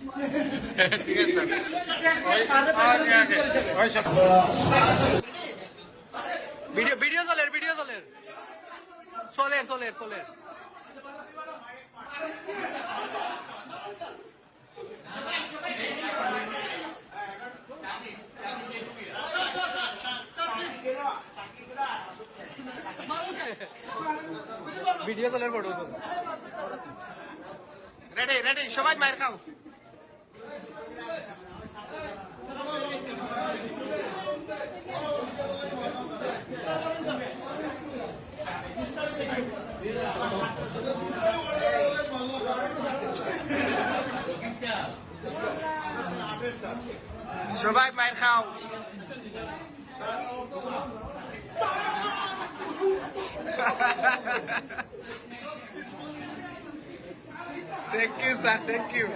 ঠিক আছে video video চলের সোলের ভিডিও চলের ফটো রেডি সবাই মায়ের খাও সবাই মায়ের খাও thank you sir thank you